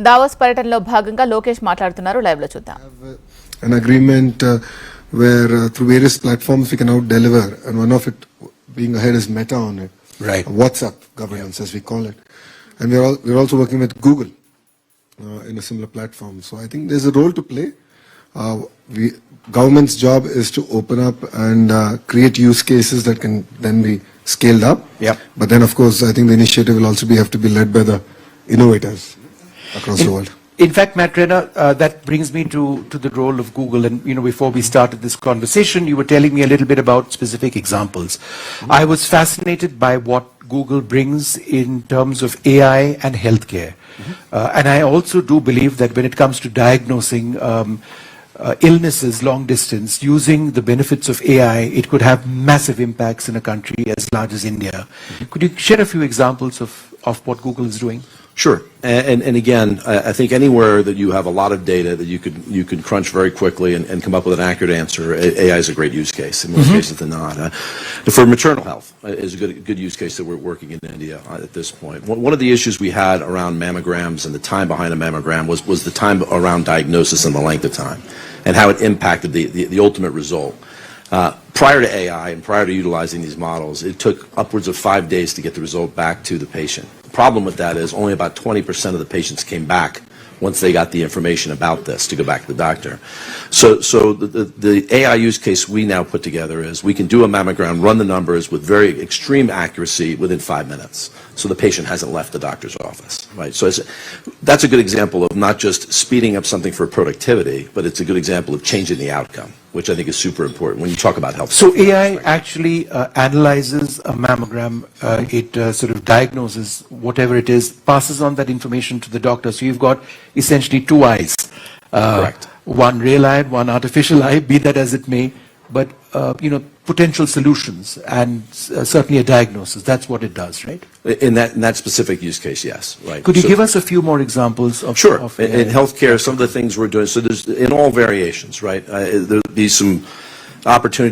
Davos పర్యటనలో భాగంగా లోకేష్ మాట్లాడుతున్నారు. లైవ్ లో చూద్దాం. An agreement where through various platforms we can now deliver, and one of it being ahead is Meta on it, right? WhatsApp governance, as we call it, and we're also working with Google in a similar platform. So I think there's a role to play. Government's job is to open up and create use cases that can then be scaled up. Yep. But then, of course, I think the initiative will also have to be led by the innovators across the world. In fact, Matt Renner, that brings me to the role of Google. And, before we started this conversation, you were telling me a little bit about specific examples. I was fascinated by what Google brings in terms of AI and healthcare. And I also do believe that when it comes to diagnosing illnesses long distance, using the benefits of AI, it could have massive impacts in a country as large as India. Could you share a few examples of what Google is doing? Sure, and again, I think anywhere that you have a lot of data that you can crunch very quickly and come up with an accurate answer, AI is a great use case. In most cases, than not. For maternal health is a good use case that we're working in India at this point. One of the issues we had around mammograms and the time behind a mammogram was the time around diagnosis and the length of time, and how it impacted the ultimate result. Prior to AI and prior to utilizing these models, it took upwards of 5 days to get the result back to the patient. The problem with that is only about 20% of the patients came back once they got the information about this to go back to the doctor. So the AI use case we now put together is we can do a mammogram, run the numbers with very extreme accuracy within 5 minutes. So the patient hasn't left the doctor's office, right? So that's a good example of not just speeding up something for productivity, but it's a good example of changing the outcome, which I think is super important when you talk about health. So AI actually analyzes a mammogram, it sort of diagnoses whatever it is, passes on that information to the doctor. So you've got essentially two eyes. Correct. One real eye, one artificial eye, be that as it may, but potential solutions and certainly a diagnosis. That's what it does, right? In that specific use case, yes, right. Could you give us a few more examples of? Sure. In healthcare, some of the things we're doing. So there's in all variations, right? There'll be some opportunities